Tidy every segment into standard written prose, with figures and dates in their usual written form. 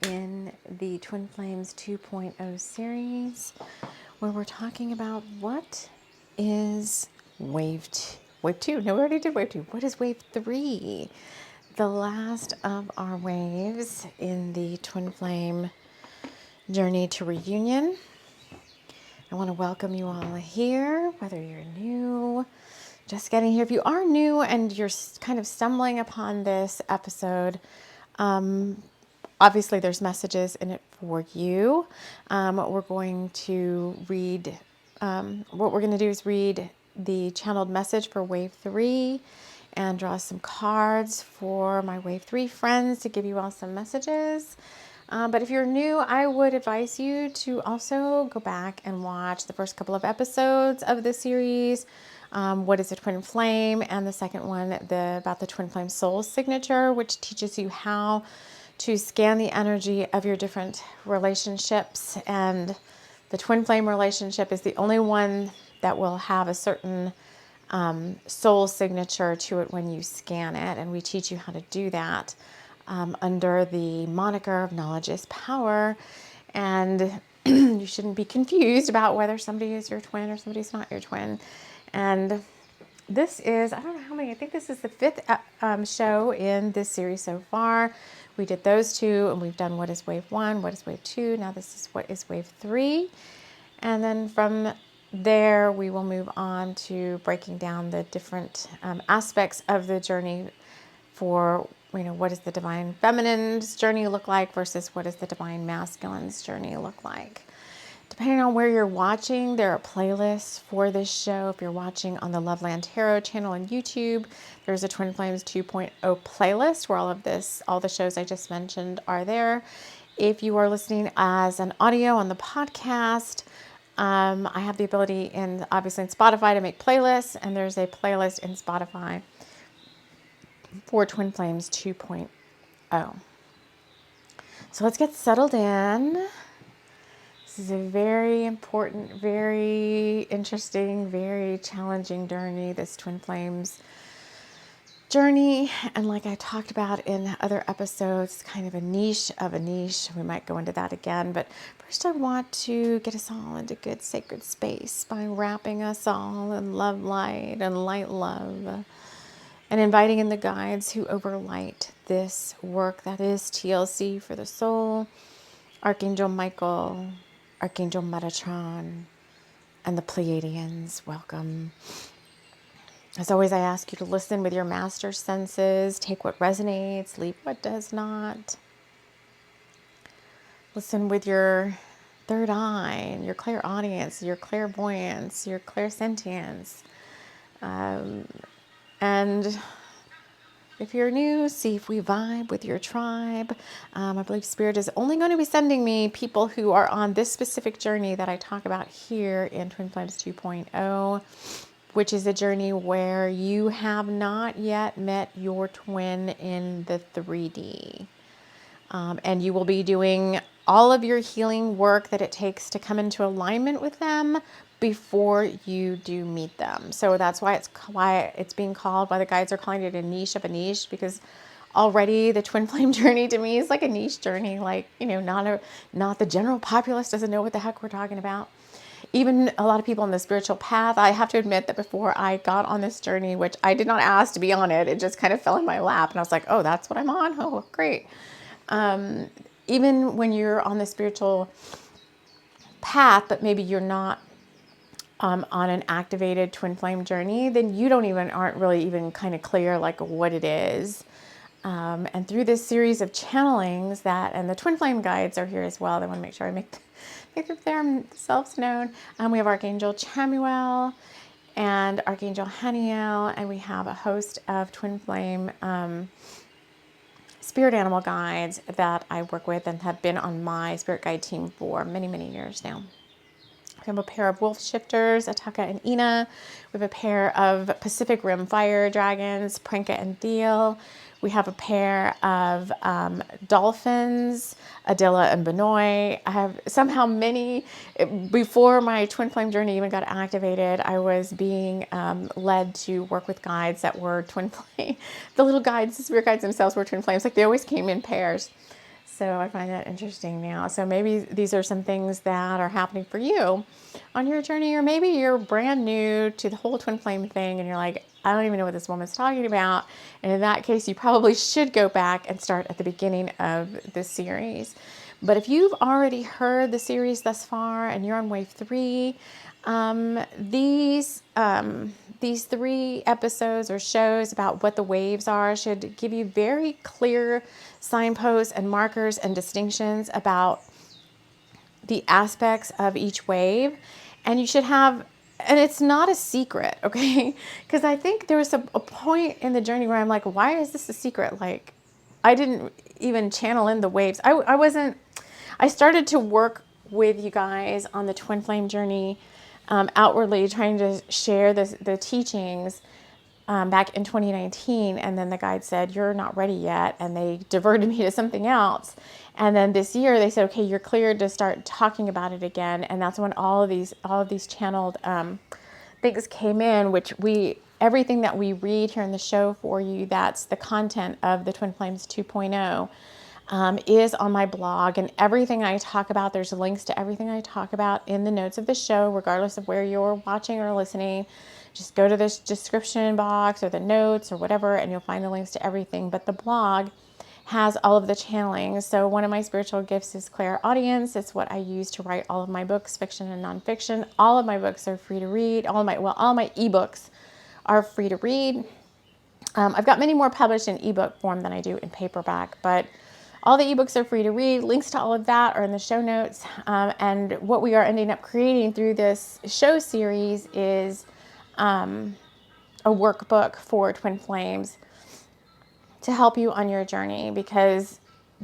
in the Twin Flames 2.0 series, where we're talking about what is wave 2. No, we already did wave 2. What is wave 3? The last of our waves in the Twin Flame journey to reunion. I want to welcome you all here, whether you're new, just getting here. If you are new and you're kind of stumbling upon this episode, obviously there's messages in it for you. We're going to read, what we're going to do is read the channeled message for wave 3 and draw some cards for my wave 3 friends to give you all some messages. But if you're new, I would advise you to also go back and watch the first couple of episodes of the series. What is a twin flame? And the second one, about the twin flame soul signature, which teaches you how to scan the energy of your different relationships. And the twin flame relationship is the only one that will have a certain soul signature to it when you scan it. And we teach you how to do that under the moniker of knowledge is power. And you shouldn't be confused about whether somebody is your twin or somebody's not your twin. And this is, I don't know how many, I think this is the 5th show in this series so far. We did those 2, and we've done what is wave 1, what is wave 2. Now this is what is wave 3. And then from there, we will move on to breaking down the different aspects of the journey for, what does the divine feminine's journey look like versus what does the divine masculine's journey look like. Depending on where you're watching, there are playlists for this show. If you're watching on the Loveland Tarot channel on YouTube, there's a Twin Flames 2.0 playlist where all the shows I just mentioned are there. If you are listening as an audio on the podcast, I have the ability obviously in Spotify to make playlists, and there's a playlist in Spotify for Twin Flames 2.0. So let's get settled in. This is a very important, very interesting, very challenging journey, this Twin Flames journey. And like I talked about in other episodes, kind of a niche of a niche. We might go into that again. But first I want to get us all into good sacred space by wrapping us all in love light and light love. And inviting in the guides who overlight this work that is TLC for the soul, Archangel Michael, Archangel Metatron, and the Pleiadians. Welcome. As always, I ask you to listen with your master senses. Take what resonates, leave what does not. Listen with your third eye, your clairaudience, your clairvoyance, your clairsentience. And if you're new, see if we vibe with your tribe. I believe Spirit is only going to be sending me people who are on this specific journey that I talk about here in Twin Flames 2.0, which is a journey where you have not yet met your twin in the 3D. And you will be doing all of your healing work that it takes to come into alignment with them before you do meet them. So that's why it's being called, why the guides are calling it a niche of a niche, because already the twin flame journey to me is like a niche journey. Like, not the general populace doesn't know what the heck we're talking about. Even a lot of people on the spiritual path, I have to admit that before I got on this journey, which I did not ask to be on it, it just kind of fell in my lap. And I was like, oh, that's what I'm on? Oh, great. Even when you're on the spiritual path, but maybe you're not on an activated twin flame journey, then you aren't really even kind of clear like what it is. And through this series of channelings and the twin flame guides are here as well. They want to make sure I make themselves known. We have Archangel Chamuel and Archangel Haniel, and we have a host of twin flame spirit animal guides that I work with and have been on my spirit guide team for many, many years now. We have a pair of wolf shifters, Ataka and Ina. We have a pair of Pacific Rim fire dragons, Pranka and Deal. We have a pair of dolphins, Adila and Benoy. I have somehow before my twin flame journey even got activated, I was being led to work with guides that were twin flame. The little guides, the spirit guides themselves were twin flames. Like they always came in pairs. So I find that interesting now. So maybe these are some things that are happening for you on your journey, or maybe you're brand new to the whole twin flame thing and you're like, I don't even know what this woman's talking about. And in that case, you probably should go back and start at the beginning of the series. But if you've already heard the series thus far and you're on wave 3, these 3 episodes or shows about what the waves are should give you very clear signposts and markers and distinctions about the aspects of each wave. And you should have, and it's not a secret, okay? Because I think there was a point in the journey where I'm like, why is this a secret? Like, I didn't even channel in the waves. I started to work with you guys on the twin flame journey outwardly, trying to share the teachings back in 2019. And then the guide said, you're not ready yet. And they diverted me to something else. And then this year they said, okay, you're cleared to start talking about it again. And that's when all of these channeled things came in, which everything that we read here in the show for you, that's the content of the Twin Flames 2.0. Is on my blog, and everything I talk about, there's links to everything I talk about in the notes of the show, regardless of where you're watching or listening. Just go to this description box or the notes or whatever, and you'll find the links to everything. But the blog has all of the channeling. So one of my spiritual gifts is clairaudience. It's what I use to write all of my books, fiction and nonfiction. All of my books are free to read. All my ebooks are free to read. I've got many more published in ebook form than I do in paperback, but all the ebooks are free to read. Links to all of that are in the show notes. And what we are ending up creating through this show series is a workbook for Twin Flames to help you on your journey, because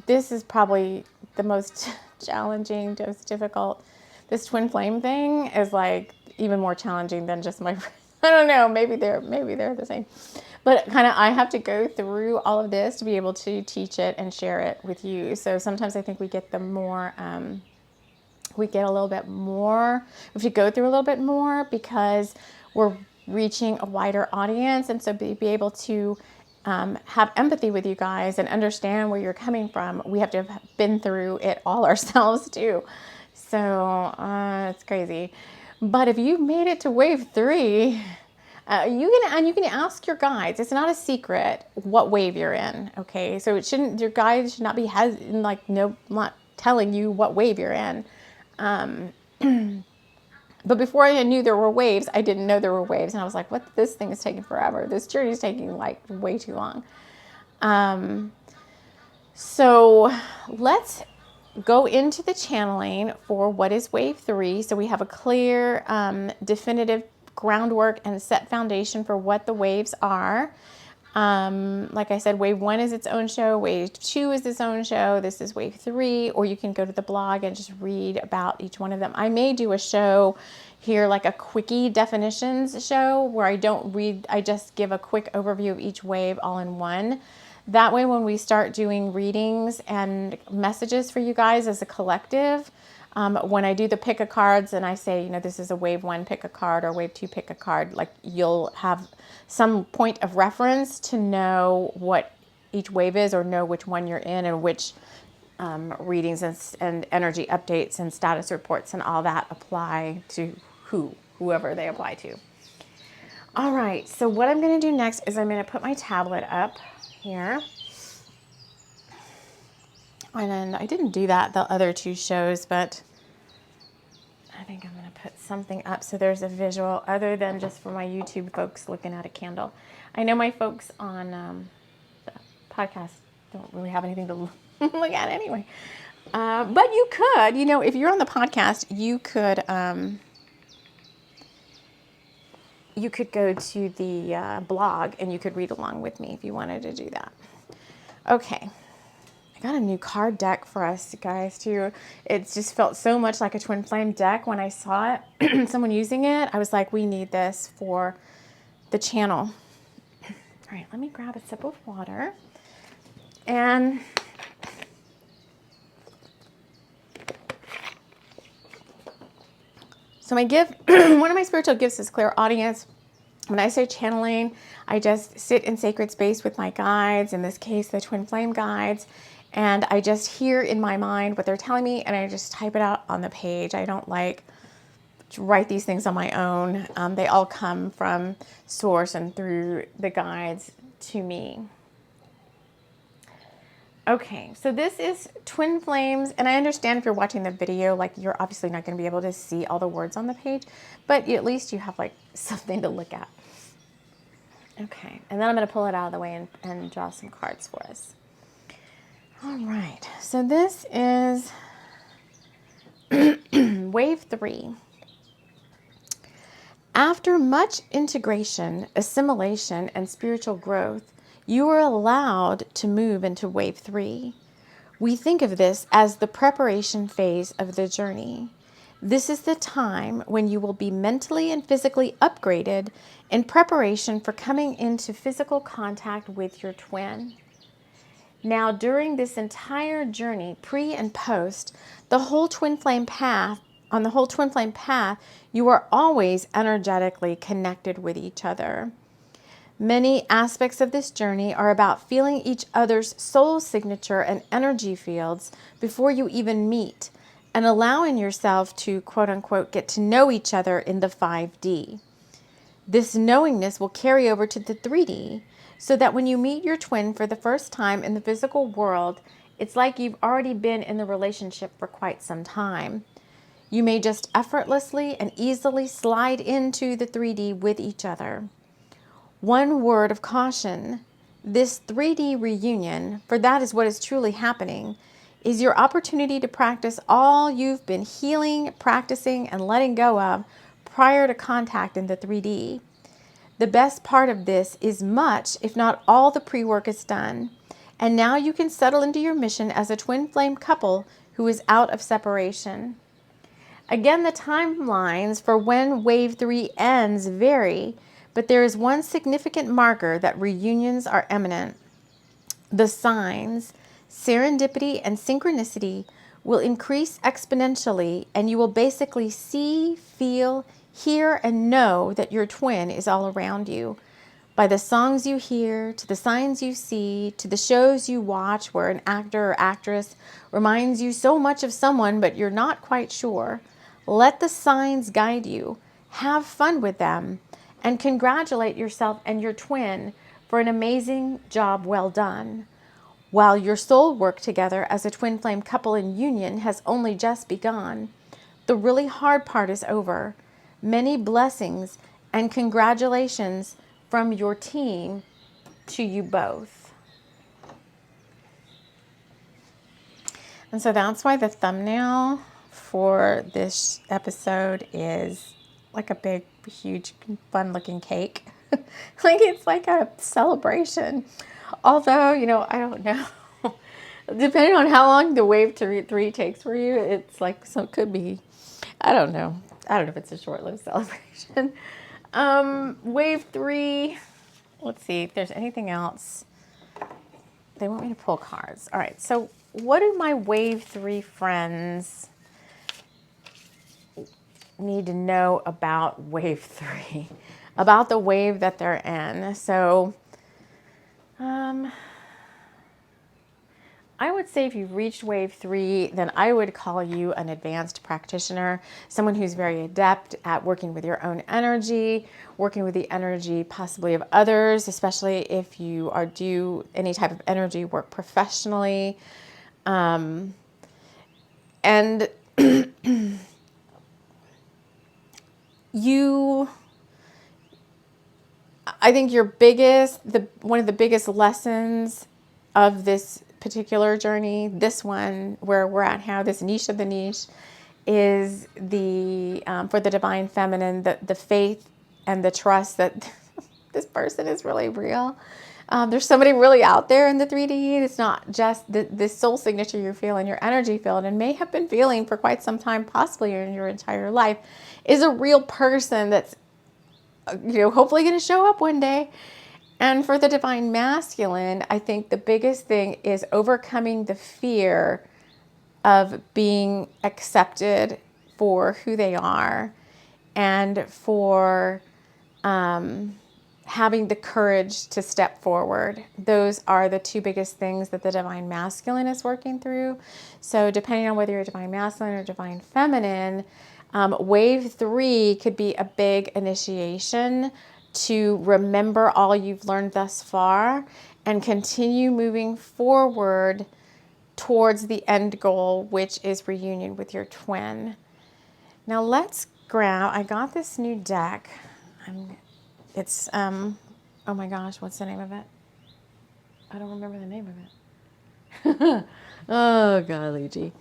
this is probably the most challenging, most difficult. This twin flame thing is like even more challenging than just my, I don't know, maybe they're the same. But kind of I have to go through all of this to be able to teach it and share it with you. So sometimes I think we get a little bit more, we have to go through a little bit more because we're reaching a wider audience. And so be able to have empathy with you guys and understand where you're coming from. We have to have been through it all ourselves too. So it's crazy. But if you made it to wave 3, you can ask your guides. It's not a secret what wave you're in. Okay, so your guides should not be not telling you what wave you're in. But before I knew there were waves, I didn't know there were waves. And I was like, what? This thing is taking forever. This journey is taking like way too long. So let's go into the channeling for what is wave 3. So we have a clear, definitive groundwork and set foundation for what the waves are. Like I said, wave 1 is its own show. Wave 2 is its own show. This is wave 3, or you can go to the blog and just read about each one of them. I may do a show here, like a quickie definitions show where I don't read, I just give a quick overview of each wave all in one. That way, when we start doing readings and messages for you guys as a collective, when I do the pick a cards and I say, this is a wave 1, pick a card, or wave 2, pick a card, like you'll have some point of reference to know what each wave is, or know which one you're in and which readings and energy updates and status reports and all that apply to whoever they apply to. All right, so what I'm going to do next is I'm going to put my tablet up here. And then I didn't do that the other 2 shows, but I think I'm going to put something up so there's a visual other than just for my YouTube folks looking at a candle. I know my folks on the podcast don't really have anything to look at anyway. But you could, if you're on the podcast, you could go to the blog and you could read along with me if you wanted to do that. Okay. I got a new card deck for us guys too. It just felt so much like a twin flame deck when I saw it, someone using it. I was like, we need this for the channel. All right, let me grab a sip of water. And so my gift, one of my spiritual gifts is clairaudience. When I say channeling, I just sit in sacred space with my guides, in this case, the twin flame guides, And I just hear in my mind what they're telling me, and I just type it out on the page. I don't like to write these things on my own. They all come from source and through the guides to me. Okay, so this is twin flames, and I understand if you're watching the video, like you're obviously not going to be able to see all the words on the page, but at least you have like something to look at. Okay, and then I'm going to pull it out of the way and draw some cards for us. All right, so this is wave 3. After much integration, assimilation, and spiritual growth, you are allowed to move into wave 3. We think of this as the preparation phase of the journey. This is the time when you will be mentally and physically upgraded in preparation for coming into physical contact with your twin. Now, during this entire journey, pre and post, on the whole twin flame path, you are always energetically connected with each other. Many aspects of this journey are about feeling each other's soul signature and energy fields before you even meet, and allowing yourself to, quote unquote, get to know each other in the 5D. This knowingness will carry over to the 3D, so that when you meet your twin for the first time in the physical world, it's like you've already been in the relationship for quite some time. You may just effortlessly and easily slide into the 3D with each other. One word of caution: this 3D reunion, for that is what is truly happening, is your opportunity to practice all you've been healing, practicing, and letting go of prior to contact in the 3D. The best part of this is much, if not all, the pre-work is done, and now you can settle into your mission as a twin flame couple who is out of separation. Again, the timelines for when wave 3 ends vary, but there is one significant marker that reunions are imminent. The signs, serendipity and synchronicity, will increase exponentially, and you will basically see, feel, hear, and know that your twin is all around you. By the songs you hear, to the signs you see, to the shows you watch where an actor or actress reminds you so much of someone but you're not quite sure. Let the signs guide you. Have fun with them, and congratulate yourself and your twin for an amazing job well done. While your soul work together as a twin flame couple in union has only just begun, the really hard part is over. Many blessings and congratulations from your team to you both. And so that's why the thumbnail for this episode is like a big, huge, fun-looking cake. Like it's like a celebration. Although, I don't know. Depending on how long the wave 3 takes for you, it's like, so it could be, I don't know. I don't know if it's a short-lived celebration. Wave 3, let's see if there's anything else. They want me to pull cards. All right, so what do my wave 3 friends need to know about wave 3, about the wave that they're in? So I would say if you've reached wave 3, then I would call you an advanced practitioner, someone who's very adept at working with your own energy, working with the energy possibly of others, especially if you are do any type of energy work professionally. And I think one of the biggest lessons of this particular journey, this one where we're at now, this niche of the niche, is the for the divine feminine, the faith and the trust that this person is really real. There's somebody really out there in the 3D. It's not just this soul signature you feel in your energy field and may have been feeling for quite some time, possibly in your entire life, is a real person that's hopefully going to show up one day. And for the divine masculine, I think the biggest thing is overcoming the fear of being accepted for who they are, and for having the courage to step forward. Those are the two biggest things that the divine masculine is working through. So depending on whether you're divine masculine or divine feminine, wave 3 could be a big initiation to remember all you've learned thus far and continue moving forward towards the end goal, which is reunion with your twin. Now let's grab, I got this new deck. It's, oh my gosh, what's the name of it? I don't remember the name of it. Oh, golly gee.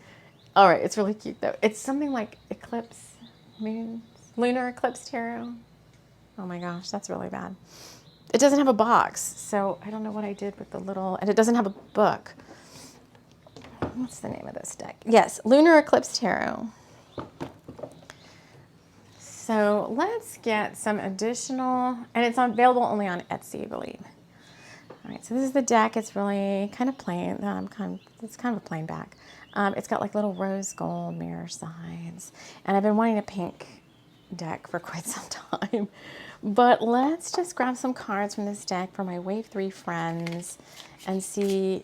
All right, it's really cute though. It's something like Eclipse Moon, Lunar Eclipse Tarot. Oh my gosh, that's really bad. It doesn't have a box, so I don't know what I did with the little, and it doesn't have a book. What's the name of this deck? Yes, Lunar Eclipse Tarot. So let's get some additional, and it's available only on Etsy, I believe. All right, so this is the deck. It's really kind of plain. It's kind of a plain back. It's got like little rose gold mirror sides, and I've been wanting a pink deck for quite some time. But let's just grab some cards from this deck for my Wave 3 friends and see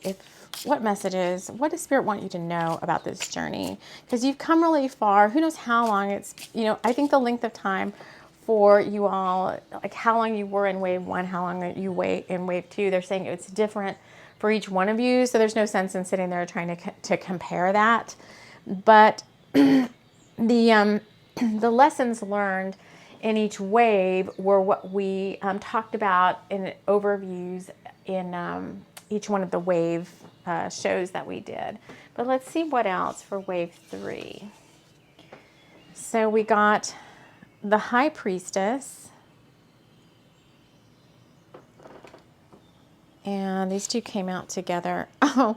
what messages, what does Spirit want you to know about this journey? Because you've come really far. Who knows how long it's, I think the length of time for you all, like how long you were in Wave 1, how long you wait in Wave 2, they're saying it's different for each one of you. So there's no sense in sitting there trying to compare that. But the lessons learned in each wave were what we talked about in overviews in each one of the wave shows that we did. But let's see what else for Wave 3. So we got the High Priestess. And these two came out together. Oh,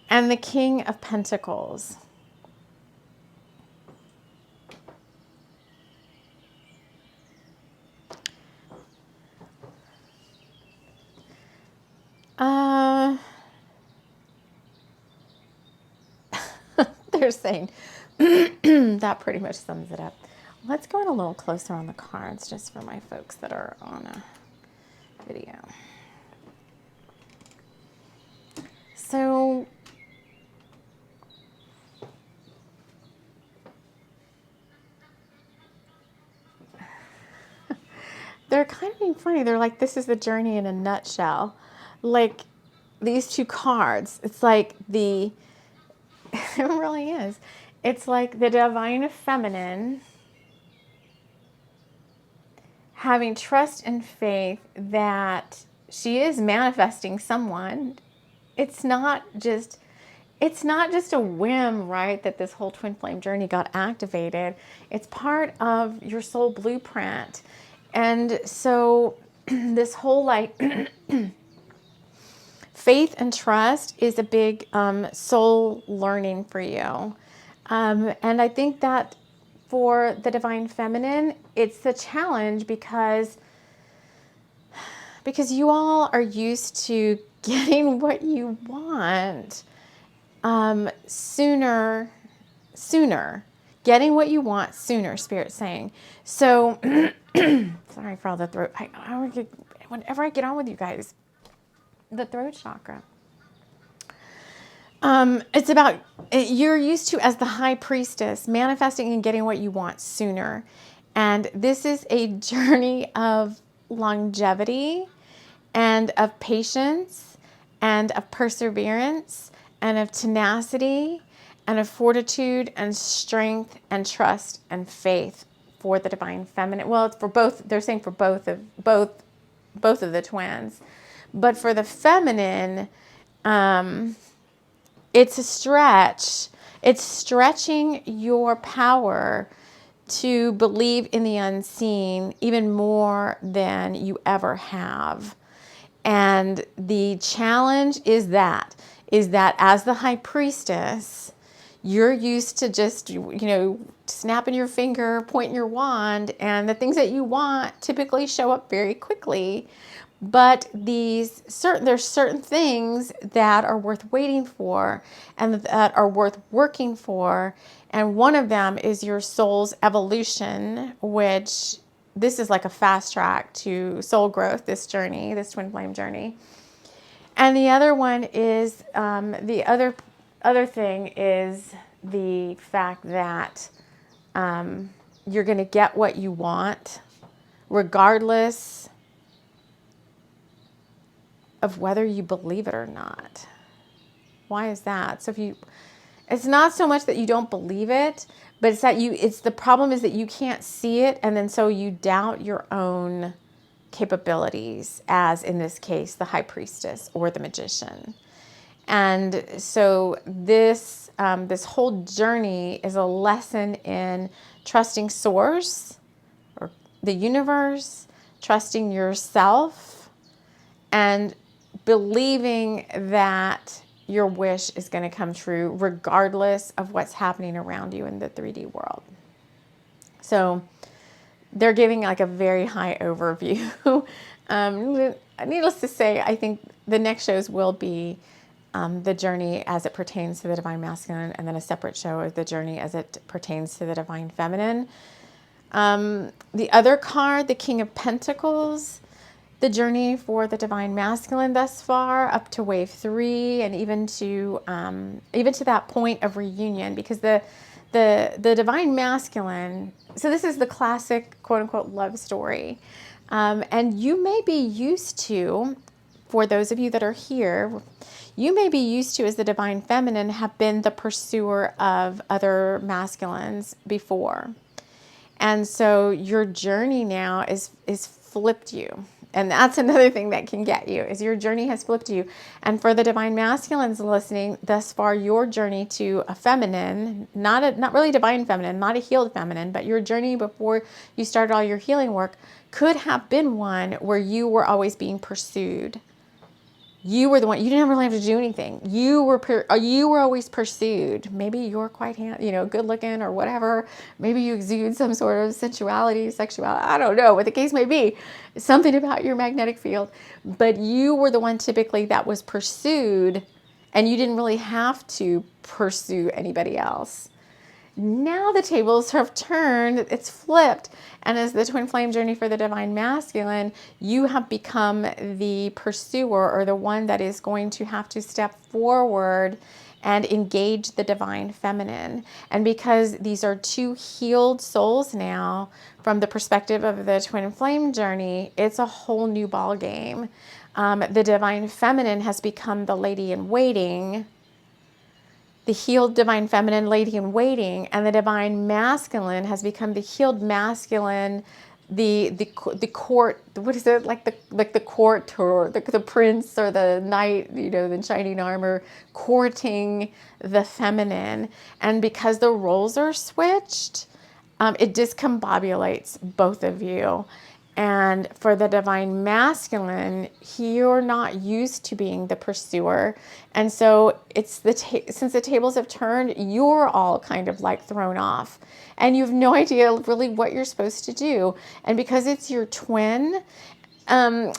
and the King of Pentacles. They're saying that pretty much sums it up. Let's go in a little closer on the cards just for my folks that are on a video. So they're kind of being funny. They're like, this is the journey in a nutshell. Like these two cards, it's like it really is. It's like the divine feminine having trust and faith that she is manifesting someone. It's not just a whim, right, that this whole twin flame journey got activated. It's part of your soul blueprint. And so this whole like faith and trust is a big soul learning for you. And I think that for the divine feminine, it's the challenge because you all are used to getting what you want sooner. Getting what you want sooner, Spirit's saying. So, sorry for all the throat. Whenever I get on with you guys, the throat chakra. It's about, you're used to, as the High Priestess, manifesting and getting what you want sooner. And this is a journey of longevity and of patience and of perseverance and of tenacity and of fortitude and strength and trust and faith for the divine feminine. Well, it's for both. They're saying for both of the twins. But for the feminine, it's a stretch. It's stretching your power to believe in the unseen even more than you ever have. And the challenge is that as the High Priestess, you're used to just, snapping your finger, pointing your wand, and the things that you want typically show up very quickly. But there's certain things that are worth waiting for and that are worth working for. And one of them is your soul's evolution, which this is like a fast track to soul growth, this journey, this twin flame journey. And the other one is, the other thing is the fact that you're going to get what you want regardless of whether you believe it or not. Why is that? So it's not so much that you don't believe it, but it's that the problem is that you can't see it, and then so you doubt your own capabilities, as in this case, the high priestess or the magician. And so this whole journey is a lesson in trusting source or the universe, trusting yourself, and believing that your wish is going to come true regardless of what's happening around you in the 3D world. So they're giving like a very high overview. Needless to say, I think the next shows will be the journey as it pertains to the divine masculine, and then a separate show of the journey as it pertains to the divine feminine. The other card, the King of Pentacles, the journey for the divine masculine thus far up to wave 3, and even to that point of reunion, because the divine masculine, so this is the classic quote unquote love story, and you may be used to, for those of you that are here, you may be used to, as the divine feminine, have been the pursuer of other masculines before. And so your journey now is flipped you. And that's another thing that can get you, is your journey has flipped you. And for the divine masculines listening, thus far, your journey to a feminine, not really divine feminine, not a healed feminine, but your journey before you started all your healing work could have been one where you were always being pursued. You were the one. You didn't really have to do anything. You were always pursued. Maybe you're quite good looking or whatever. Maybe you exude some sort of sensuality, sexuality. I don't know what the case may be. Something about your magnetic field. But you were the one typically that was pursued, and you didn't really have to pursue anybody else. Now the tables have turned, it's flipped. And as the twin flame journey for the divine masculine, you have become the pursuer, or the one that is going to have to step forward and engage the divine feminine. And because these are two healed souls now, from the perspective of the twin flame journey, it's a whole new ball game. The divine feminine has become the lady in waiting, the healed divine feminine lady in waiting, and the divine masculine has become the healed masculine, the court, what is it, like the court, or the prince or the knight, in shining armor, courting the feminine. And because the roles are switched, it discombobulates both of you. And for the divine masculine, you're not used to being the pursuer. And so it's since the tables have turned, you're all kind of like thrown off. And you have no idea really what you're supposed to do. And because it's your twin, and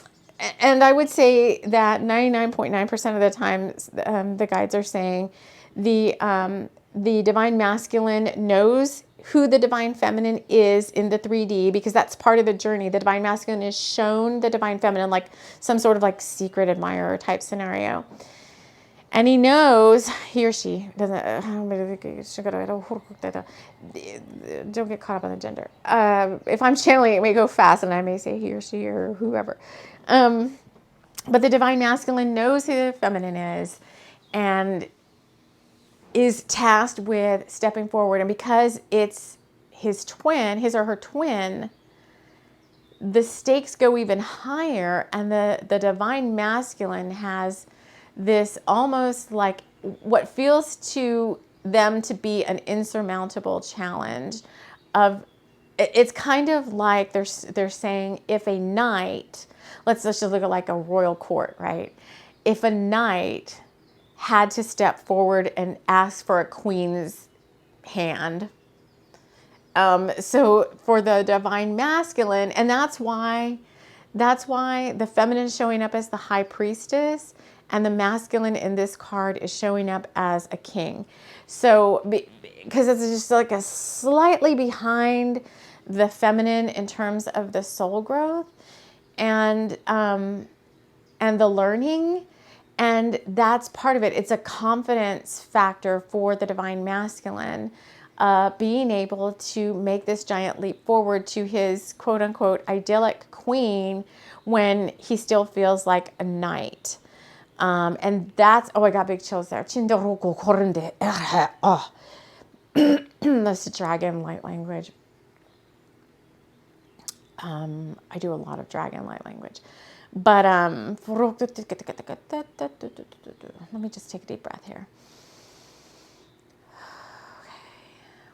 I would say that 99.9% of the time, the guides are saying the divine masculine knows who the divine feminine is in the 3D, because that's part of the journey. The divine masculine is shown the divine feminine like some sort of like secret admirer type scenario. And he knows, he or she doesn't, don't get caught up on the gender. If I'm channeling, it may go fast and I may say he or she or whoever. But the divine masculine knows who the feminine is and is tasked with stepping forward. And because it's his twin, his or her twin, the stakes go even higher. And the divine masculine has this almost like what feels to them to be an insurmountable challenge of, it's kind of like they're saying, if a knight, let's just look at like a royal court, right? If a knight had to step forward and ask for a queen's hand. So for the divine masculine, and that's why the feminine showing up as the high priestess, and the masculine in this card is showing up as a king. So because it's just like a slightly behind the feminine in terms of the soul growth and the learning. And that's part of it. It's a confidence factor for the divine masculine, being able to make this giant leap forward to his quote unquote idyllic queen when he still feels like a knight. And that's, oh, I got big chills there. That's the dragon light language. I do a lot of dragon light language. But let me just take a deep breath here. Okay,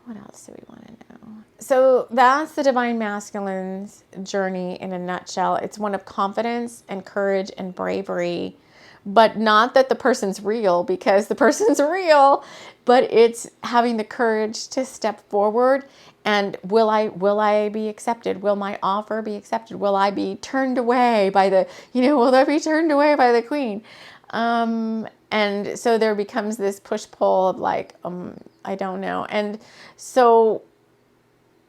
what else do we want to know? So that's the divine masculine's journey in a nutshell. It's one of confidence and courage and bravery, but not that the person's real, because the person's real, but it's having the courage to step forward. And will I be accepted? Will my offer be accepted? Will I be turned away by the, will I be turned away by the queen? And so there becomes this push-pull of like, I don't know. And so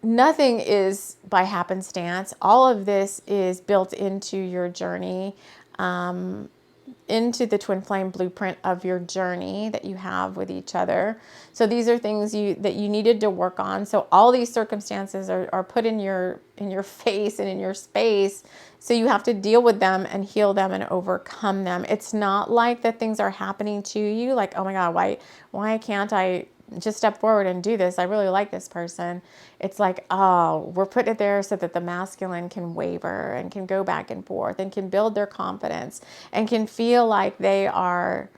nothing is by happenstance. All of this is built into your journey, into the twin flame blueprint of your journey that you have with each other. So these are things that you needed to work on. So all these circumstances are put in your face and in your space. So you have to deal with them and heal them and overcome them. It's not like that things are happening to you like, oh my God, why can't I just step forward and do this? I really like this person. It's like, oh, we're putting it there so that the masculine can waver and can go back and forth and can build their confidence and can feel like they are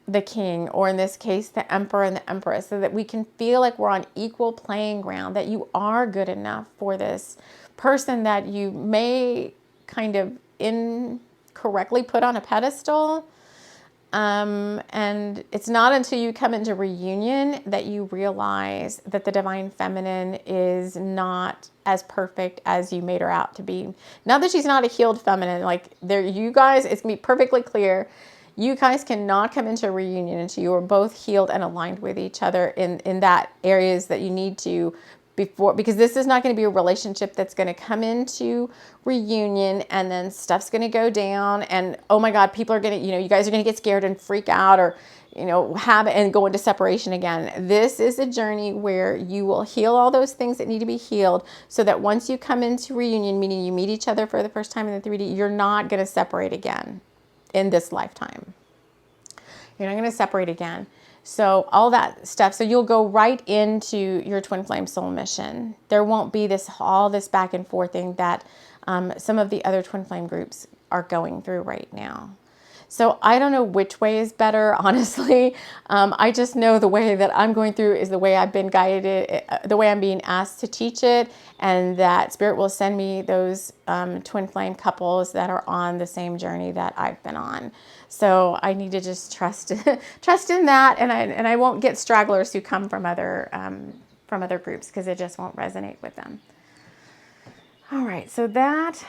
the king, or in this case, the emperor and the empress, so that we can feel like we're on equal playing ground, that you are good enough for this person that you may kind of incorrectly put on a pedestal. And it's not until you come into reunion that you realize that the divine feminine is not as perfect as you made her out to be. Not that she's not a healed feminine, like you guys, it's gonna be perfectly clear. You guys cannot come into a reunion until you are both healed and aligned with each other in that areas that you need to before, because this is not going to be a relationship that's going to come into reunion and then stuff's going to go down and, oh my God, people are going to, you guys are going to get scared and freak out or, have it and go into separation again. This is a journey where you will heal all those things that need to be healed so that once you come into reunion, meaning you meet each other for the first time in the 3D, you're not going to separate again in this lifetime. You're not going to separate again. So all that stuff. So you'll go right into your twin flame soul mission. There won't be all this back and forth thing that some of the other twin flame groups are going through right now. So I don't know which way is better, honestly. I just know the way that I'm going through is the way I've been guided, the way I'm being asked to teach it, and that Spirit will send me those twin flame couples that are on the same journey that I've been on. So I need to just trust in that, and I won't get stragglers who come from other groups because it just won't resonate with them. All right, so that's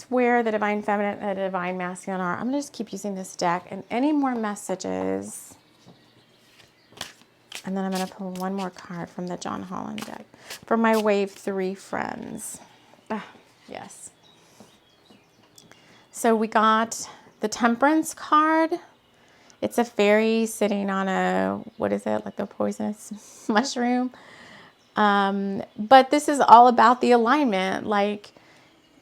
where the divine feminine and the divine masculine are. I'm going to just keep using this deck and any more messages. And then I'm going to pull one more card from the John Holland deck for my wave 3 friends. Yes. So we got the Temperance card. It's a fairy sitting on a, what is it, like the poisonous mushroom. But this is all about the alignment. Like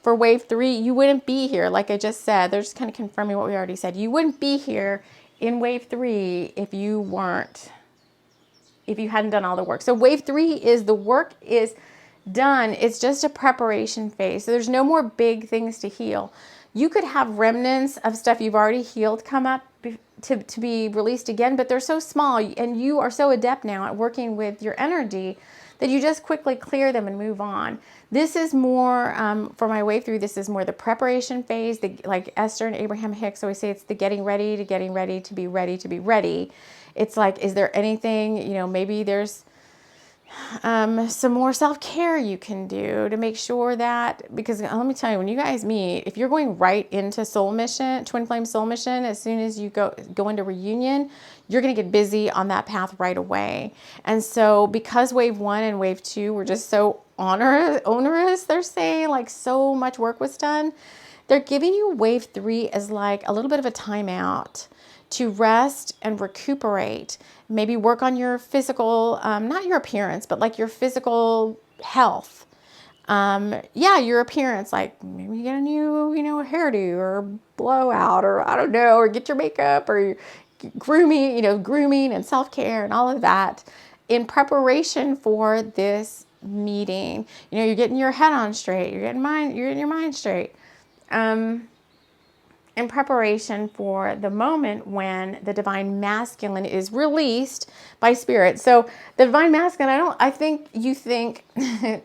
for wave 3, you wouldn't be here. Like I just said, they're just kind of confirming what we already said. You wouldn't be here in wave 3 if you hadn't done all the work. So wave 3 is the work is done. It's just a preparation phase. So there's no more big things to heal. You could have remnants of stuff you've already healed come up to be released again, but they're so small and you are so adept now at working with your energy that you just quickly clear them and move on. This is more, for my wave 3, this is more the preparation phase. Like Esther and Abraham Hicks always say, it's the getting ready to be ready to be ready. It's like, is there anything, maybe there's Some more self-care you can do to make sure that, because let me tell you, when you guys meet, if you're going right into soul mission, twin flame soul mission, as soon as you go into reunion, you're going to get busy on that path right away. And so because wave 1 and wave 2 were just so onerous, they're saying, like, so much work was done, they're giving you wave 3 as like a little bit of a timeout to rest and recuperate. Maybe work on your physical, not your appearance, but like your physical health. Yeah, your appearance, like maybe get a new, hairdo or blowout, or I don't know, or get your makeup or grooming, grooming and self-care and all of that in preparation for this meeting. You're getting your head on straight. You're getting your mind straight. In preparation for the moment when the divine masculine is released by spirit. So the divine masculine, I think you think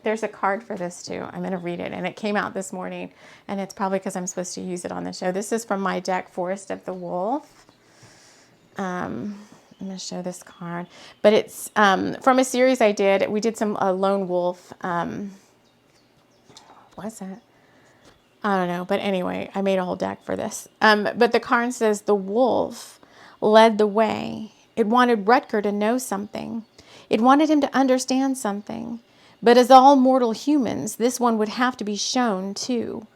there's a card for this too. I'm going to read it, and it came out this morning, and it's probably because I'm supposed to use it on the show. This is from my deck, Forest of the Wolf. I'm going to show this card, but it's from a series I did. We did some lone wolf. What's that? I don't know, but anyway, I made a whole deck for this. But the card says, the wolf led the way. It wanted Rutger to know something. It wanted him to understand something. But as all mortal humans, this one would have to be shown too.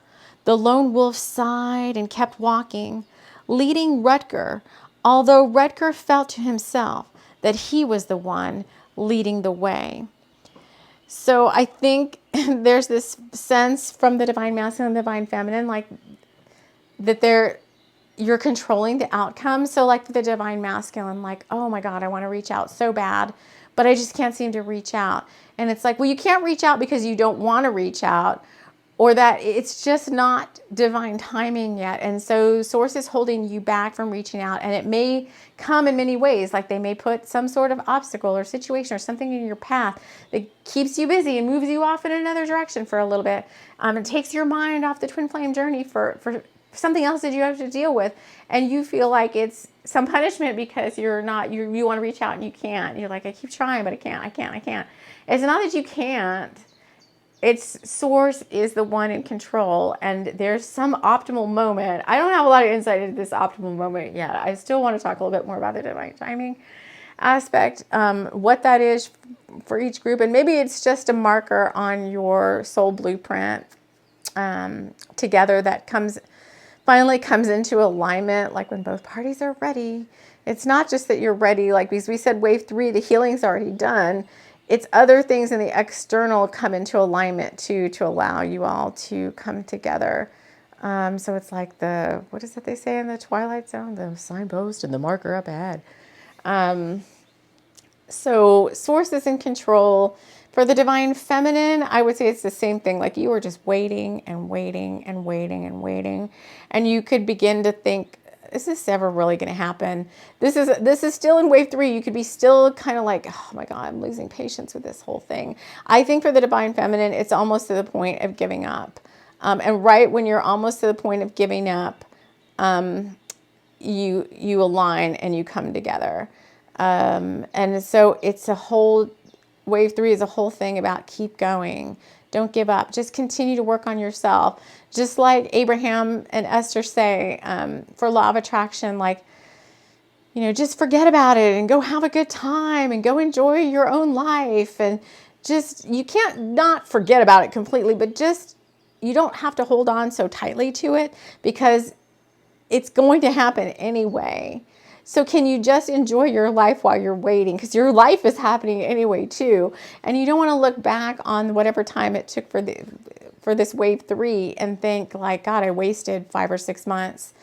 The lone wolf sighed and kept walking, leading Rutger, although Rutger felt to himself that he was the one leading the way. So I think there's this sense from the divine masculine and the divine feminine, like that you're controlling the outcome. So like the divine masculine, like, oh my God, I want to reach out so bad, but I just can't seem to reach out. And it's like, well, you can't reach out because you don't want to reach out, or that it's just not divine timing yet. And so source is holding you back from reaching out. And it may come in many ways, like they may put some sort of obstacle or situation or something in your path that keeps you busy and moves you off in another direction for a little bit. It takes your mind off the twin flame journey for something else that you have to deal with. And you feel like it's some punishment because you want to reach out and you can't. You're like, I keep trying, but I can't. It's not that you can't. It's source is the one in control, and there's some optimal moment. I don't have a lot of insight into this optimal moment yet. I still want to talk a little bit more about the divine timing aspect, what that is for each group, and maybe it's just a marker on your soul blueprint together that finally comes into alignment, like when both parties are ready. It's not just that you're ready, like because we said wave 3, the healing's already done. It's other things in the external come into alignment to allow you all to come together. So it's like what is it they say in the Twilight Zone? The signpost and the marker up ahead. So source is in control. For the divine feminine, I would say it's the same thing. Like you are just waiting and waiting and waiting and waiting. And you could begin to think, is this ever really going to happen? This is still in wave 3. You could be still kind of like, oh my God, I'm losing patience with this whole thing. I think for the divine feminine, it's almost to the point of giving up. And right when you're almost to the point of giving up, you align and you come together. And so it's wave 3 is a whole thing about keep going. Don't give up. Just continue to work on yourself. Just like Abraham and Esther say, for law of attraction, like, just forget about it and go have a good time and go enjoy your own life. And just, you can't not forget about it completely, but just, you don't have to hold on so tightly to it because it's going to happen anyway. So can you just enjoy your life while you're waiting? Because your life is happening anyway too. And you don't want to look back on whatever time it took for this wave 3 and think like, God, I wasted 5 or 6 months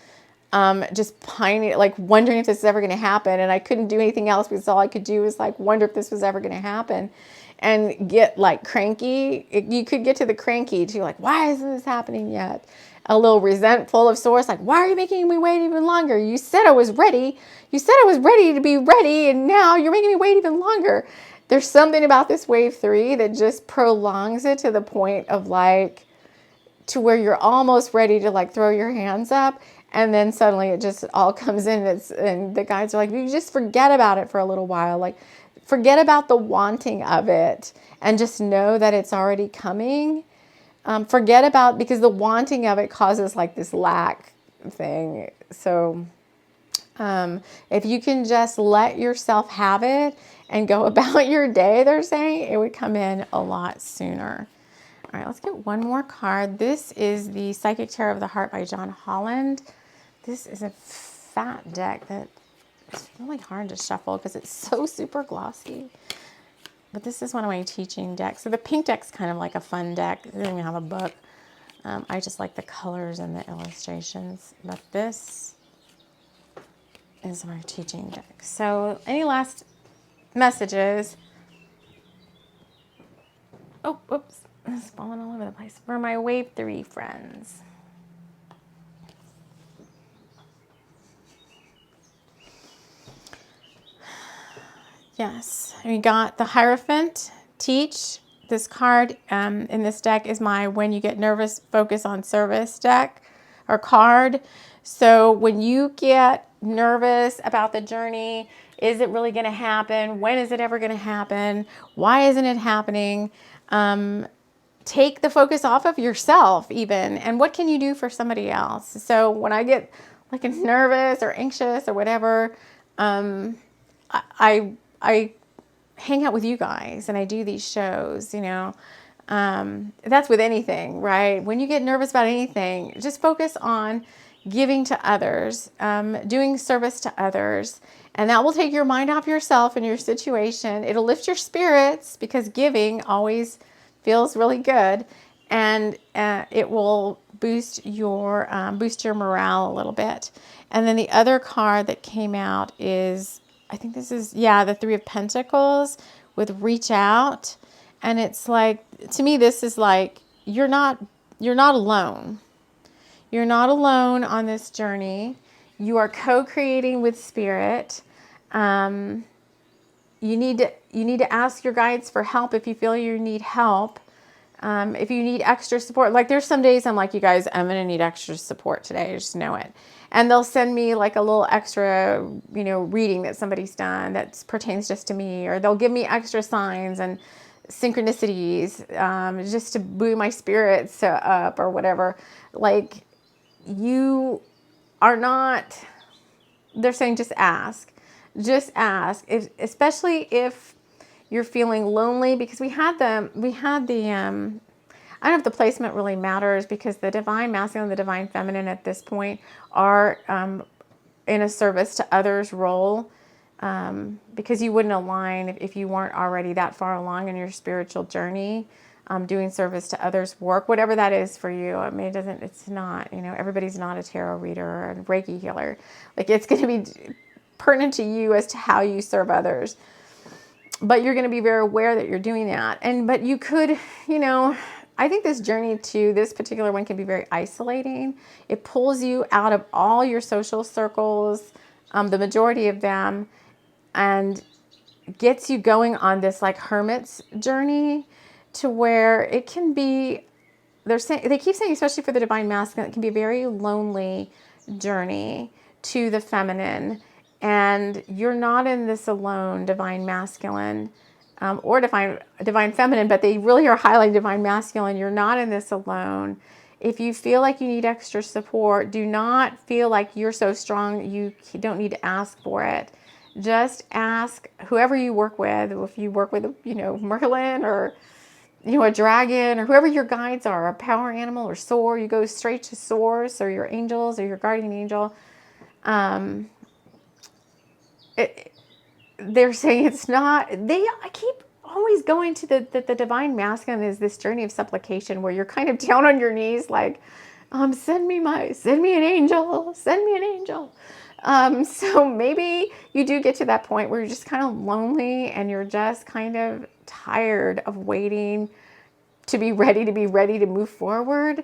just pining, like wondering if this is ever going to happen. And I couldn't do anything else because all I could do was like wonder if this was ever going to happen and get like cranky. You could get to the cranky to like, why isn't this happening yet? A little resentful of source, like, why are you making me wait even longer? You said I was ready. You said I was ready to be ready, and now you're making me wait even longer. There's something about this wave 3 that just prolongs it to the point of like, to where you're almost ready to like throw your hands up, and then suddenly it just all comes in. And the guides are like, you just forget about it for a little while. Like, forget about the wanting of it and just know that it's already coming. Forget about, because the wanting of it causes like this lack thing. So if you can just let yourself have it and go about your day, they're saying, it would come in a lot sooner. All right, let's get one more card. This is the Psychic Tarot of the Heart by John Holland. This is a fat deck that is really hard to shuffle because it's so super glossy. But this is one of my teaching decks. So the pink deck's kind of like a fun deck. It doesn't even have a book. I just like the colors and the illustrations. But this is my teaching deck. So any last messages? Oh, whoops. It's falling all over the place. For my Wave 3 friends. Yes, we got the Hierophant, Teach. This card in this deck is my When You Get Nervous, Focus on Service deck or card. So when you get nervous about the journey, is it really going to happen? When is it ever going to happen? Why isn't it happening? Take the focus off of yourself even, and what can you do for somebody else? So when I get like nervous or anxious or whatever, I hang out with you guys and I do these shows, you know. That's with anything, right? When you get nervous about anything, just focus on giving to others, doing service to others, and that will take your mind off yourself and your situation. It'll lift your spirits because giving always feels really good, and it will boost your morale a little bit. And then the other card that came out is, I think this is, yeah, the Three of Pentacles with reach out. And it's like, to me, this is like, you're not alone. You're not alone on this journey. You are co-creating with Spirit. You need to ask your guides for help if you feel you need help. If you need extra support, like there's some days I'm like, you guys, I'm going to need extra support today. I just know it. And they'll send me like a little extra, you know, reading that somebody's done that pertains just to me, or they'll give me extra signs and synchronicities, just to buoy my spirits up or whatever. Like, you are not, they're saying just ask. Just ask, especially if you're feeling lonely, because we had the I don't know if the placement really matters, because the divine masculine and the divine feminine at this point are in a service to others role, because you wouldn't align if you weren't already that far along in your spiritual journey, doing service to others work, whatever that is for you. I mean, it's not, you know, everybody's not a tarot reader or a Reiki healer. Like, it's going to be pertinent to you as to how you serve others. But you're going to be very aware that you're doing that. But you could, you know, I think this journey to this particular one can be very isolating. It pulls you out of all your social circles, the majority of them, and gets you going on this like hermit's journey, to where it can be, they keep saying, especially for the divine masculine, it can be a very lonely journey to the feminine. And you're not in this alone, divine masculine, or divine feminine, but they really are highlighting divine masculine. You're not in this alone. If you feel like you need extra support, do not feel like you're so strong you don't need to ask for it. Just ask whoever you work with. If you work with, you know, Merlin, or, you know, a dragon, or whoever your guides are, a power animal or soar, you go straight to source, or your angels or your guardian angel. They're saying it's not, I keep always going to the divine masculine is this journey of supplication, where you're kind of down on your knees, like, send me an angel, send me an angel. So maybe you do get to that point where you're just kind of lonely and you're just kind of tired of waiting to be ready to move forward.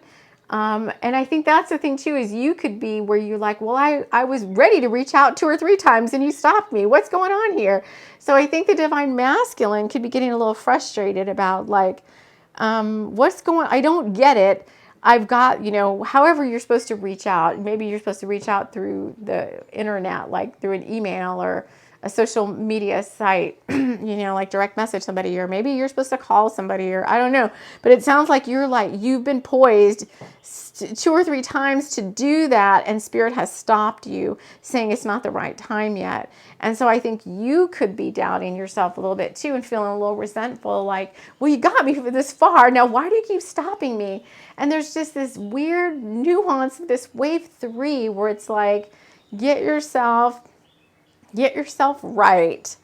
And I think that's the thing too, is you could be where you're like, well, I was ready to reach out 2 or 3 times and you stopped me. What's going on here? So I think the divine masculine could be getting a little frustrated about like, what's going on? I don't get it. I've got, you know, however you're supposed to reach out. Maybe you're supposed to reach out through the internet, like through an email or a social media site, you know, like direct message somebody, or maybe you're supposed to call somebody, or I don't know. But it sounds like you've been poised 2 or 3 times to do that, and Spirit has stopped you, saying it's not the right time yet. And so I think you could be doubting yourself a little bit too, and feeling a little resentful, like, well, you got me this far, now why do you keep stopping me? And there's just this weird nuance of this wave 3 where it's like, get yourself right.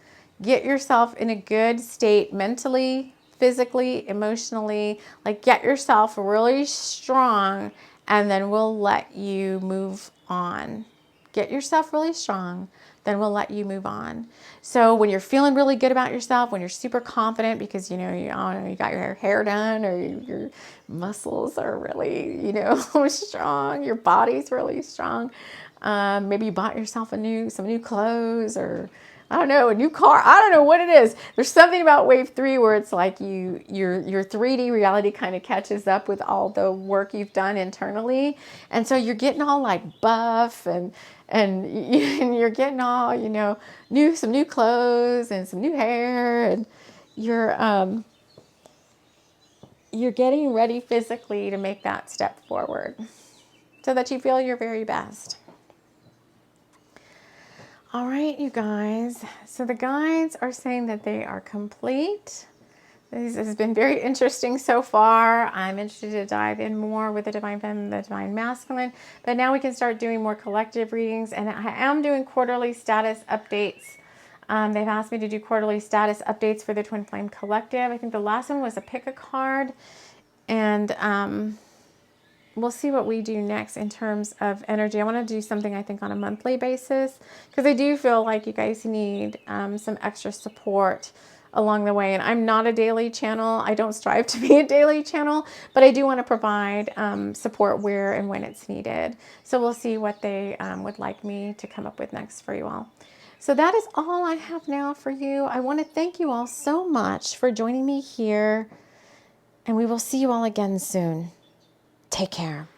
Get yourself in a good state mentally, physically, emotionally. Like, get yourself really strong, and then we'll let you move on. Get yourself really strong, then we'll let you move on. So when you're feeling really good about yourself, when you're super confident because, you know, you got your hair done, or your muscles are really, you know, strong, your body's really strong. Maybe you bought yourself some new clothes, or I don't know, a new car. I don't know what it is. There's something about wave 3 where it's like your 3D reality kind of catches up with all the work you've done internally. And so you're getting all like buff, and you're getting all, you know, some new clothes and some new hair, and you're getting ready physically to make that step forward so that you feel your very best. All right, you guys. So the guides are saying that they are complete. This has been very interesting so far. I'm interested to dive in more with the Divine Feminine, the Divine Masculine. But now we can start doing more collective readings. And I am doing quarterly status updates. They've asked me to do quarterly status updates for the Twin Flame Collective. I think the last one was a pick a card. And we'll see what we do next in terms of energy. I want to do something, I think, on a monthly basis, because I do feel like you guys need some extra support along the way. And I'm not a daily channel. I don't strive to be a daily channel, but I do want to provide support where and when it's needed. So we'll see what they would like me to come up with next for you all. So that is all I have now for you. I want to thank you all so much for joining me here, and we will see you all again soon. Take care.